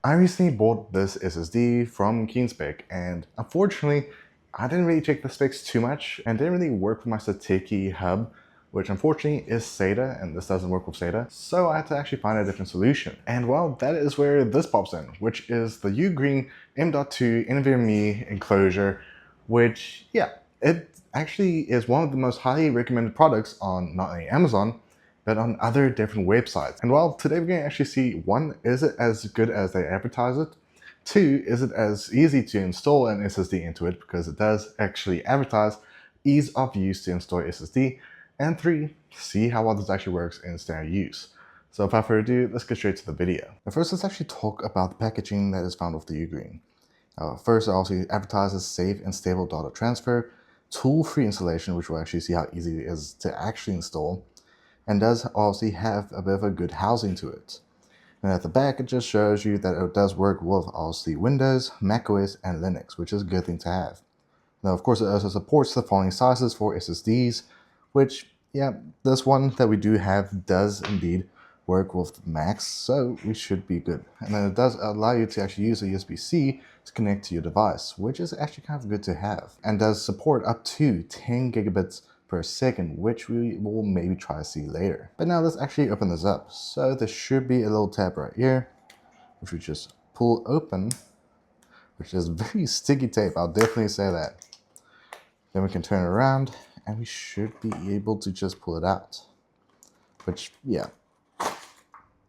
I recently bought this SSD from Keenspec, and unfortunately, I didn't really check the specs too much and didn't really work with my Sateki hub, which unfortunately is SATA, and this doesn't work with SATA, so I had to actually find a different solution. And well, that is where this pops in, which is the UGreen M.2 NVMe enclosure, which, yeah, it actually is one of the most highly recommended products on not only Amazon, but on other different websites. And well, today we're going to actually see, one, is it as good as they advertise it? Two, is it as easy to install an SSD into it, because it does actually advertise ease of use to install SSD? And three, see how well this actually works in standard use. So without further ado, let's get straight to the video. But first, let's actually talk about the packaging that is found with the UGreen. First, it also advertises safe and stable data transfer, tool-free installation, which we'll actually see how easy it is to actually install, and does obviously have a bit of a good housing to it. And at the back, it just shows you that it does work with obviously Windows, macOS, and Linux, which is a good thing to have. Now, of course, it also supports the following sizes for SSDs, which, yeah, this one that we do have does indeed work with Macs, so we should be good. And then it does allow you to actually use a USB-C to connect to your device, which is actually kind of good to have, and does support up to 10 gigabits per second, which we will maybe try to see later. But now let's actually open this up. So there should be a little tab right here, which we just pull open, which is very sticky tape, I'll definitely say that. Then we can turn it around and we should be able to just pull it out. Which, yeah,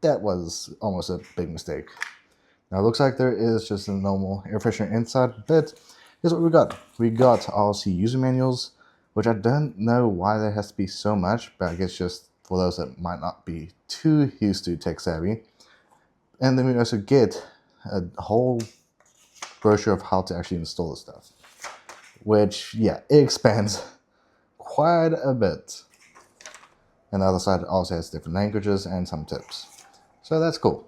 that was almost a big mistake. Now it looks like there is just a normal air freshener inside, but here's what we got. We got obviously user manuals, which I don't know why there has to be so much, but I guess just for those that might not be too used to tech savvy. And then we also get a whole brochure of how to actually install the stuff, which, yeah, it expands quite a bit. And the other side also has different languages and some tips. So that's cool.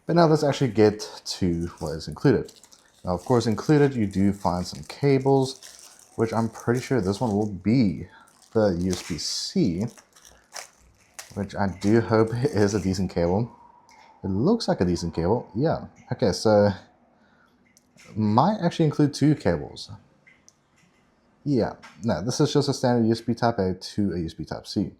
But now let's actually get to what is included. Now, of course, included, you do find some cables, which I'm pretty sure this one will be the USB-C, which I do hope is a decent cable. It looks like a decent cable. Yeah. Okay, so might actually include two cables. Yeah. No, this is just a standard USB Type A to a USB Type C.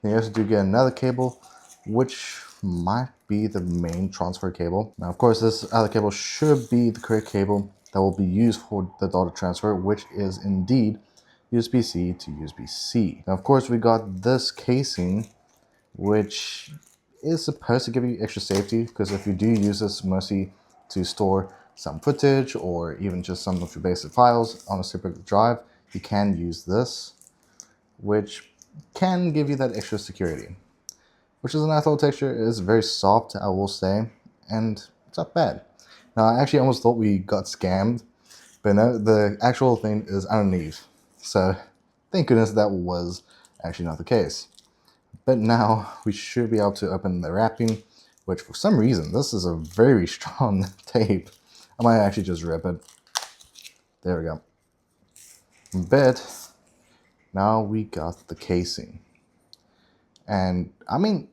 Then you also do get another cable, which might be the main transfer cable. Now, of course, this other cable should be the correct cable that will be used for the data transfer, which is indeed USB-C to USB-C. Now, of course, we got this casing, which is supposed to give you extra safety, because if you do use this mostly to store some footage or even just some of your basic files on a separate drive, you can use this, which can give you that extra security. Which is a nice little texture. It is very soft, I will say, and it's not bad. Now, I actually almost thought we got scammed, but no, the actual thing is underneath. So thank goodness that was actually not the case. But now we should be able to open the wrapping, which for some reason, this is a very strong tape. I might actually just rip it. There we go. But now we got the casing. And I mean,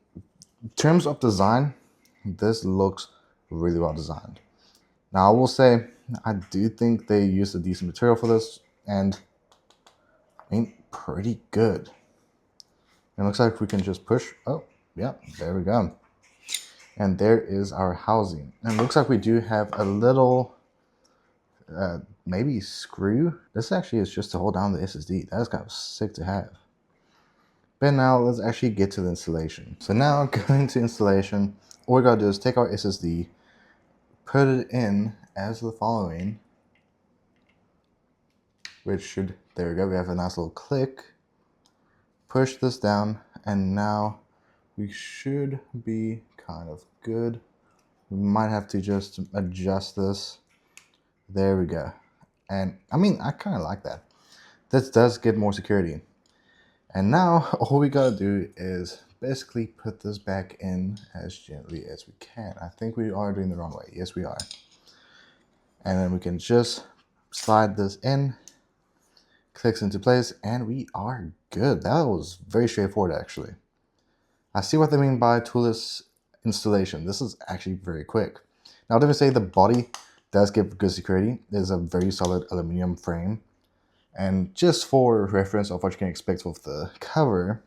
in terms of design, this looks really well designed. Now, I will say, I do think they used a decent material for this, and I mean, pretty good. It looks like we can just push. Oh, yeah, there we go. And there is our housing. And it looks like we do have a little, maybe screw. This actually is just to hold down the SSD. That is kind of sick to have. But now let's actually get to the installation. So now going to installation, all we gotta do is take our SSD, put it in as the following, which should, there we go, we have a nice little click. Push this down, and now we should be kind of good. We might have to just adjust this. There we go. And I mean, I kind of like that. This does give more security. And now all we gotta do is basically put this back in as gently as we can. I think we are doing the wrong way. Yes, we are. And then we can just slide this in, clicks into place, and we are good. That was very straightforward, actually. I see what they mean by toolless installation. This is actually very quick. Now, I would say the body does give good security. There's a very solid aluminum frame. And just for reference of what you can expect with the cover,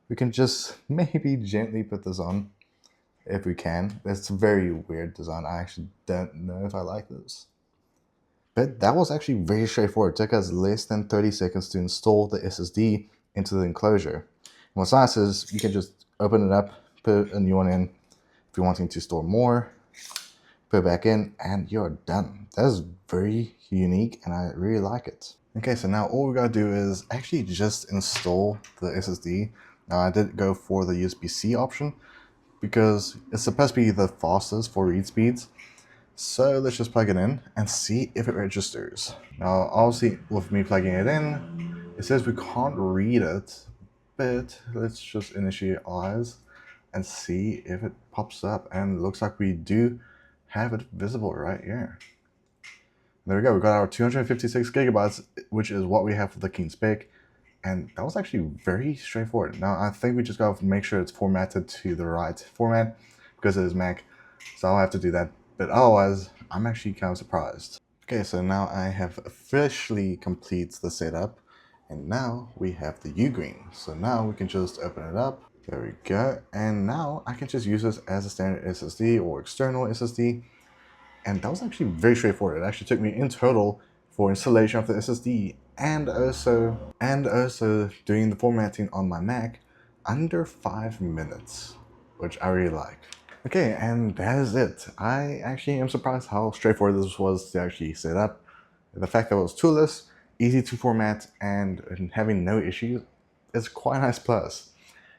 we can just maybe gently put this on if we can. It's a very weird design. I actually don't know if I like this. But that was actually very straightforward. It took us less than 30 seconds to install the SSD into the enclosure. And what's nice is you can just open it up, put a new one in if you're wanting to store more, put it back in, and you're done. That is very unique and I really like it. Okay, so now all we gotta do is actually just install the SSD. Now I did go for the USB-C option because it's supposed to be the fastest for read speeds. So let's just plug it in and see if it registers. Now obviously with me plugging it in, it says we can't read it, but let's just initialize and see if it pops up, and it looks like we do have it visible right here. There we go, we got our 256 gigabytes, which is what we have for the Keen spec. And that was actually very straightforward. Now I think we just gotta make sure it's formatted to the right format because it is Mac. So I'll have to do that. But otherwise, I'm actually kind of surprised. Okay, so now I have officially completed the setup. And now we have the UGreen. So now we can just open it up. There we go. And now I can just use this as a standard SSD or external SSD. And that was actually very straightforward. It actually took me in total for installation of the SSD and also doing the formatting on my Mac under 5 minutes, which I really like. Okay, and that is it. I actually am surprised how straightforward this was to actually set up. The fact that it was toolless, easy to format, and having no issues is quite a nice plus.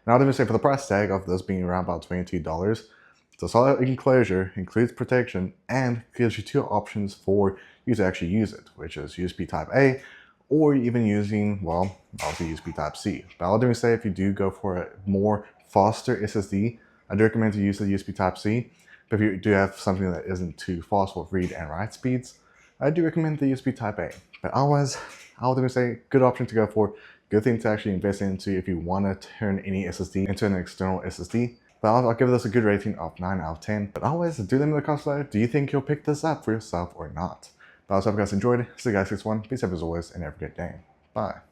Now, I'd even say for the price tag of this being around about $22, it's a solid enclosure, includes protection, and gives you two options for you to actually use it, which is USB Type A, or even using, well, obviously USB Type C. But I'll even say if you do go for a more faster SSD, I do recommend to use the USB Type C. But if you do have something that isn't too fast with read and write speeds, I do recommend the USB Type A. But otherwise, I'll even say good option to go for, good thing to actually invest into if you want to turn any SSD into an external SSD. But I'll give this a good rating of 9 out of 10. But always, do let me know in the comments below, do you think you'll pick this up for yourself or not? But I hope you guys enjoyed. See you guys next one. Be safe as always, and have a great day. Bye.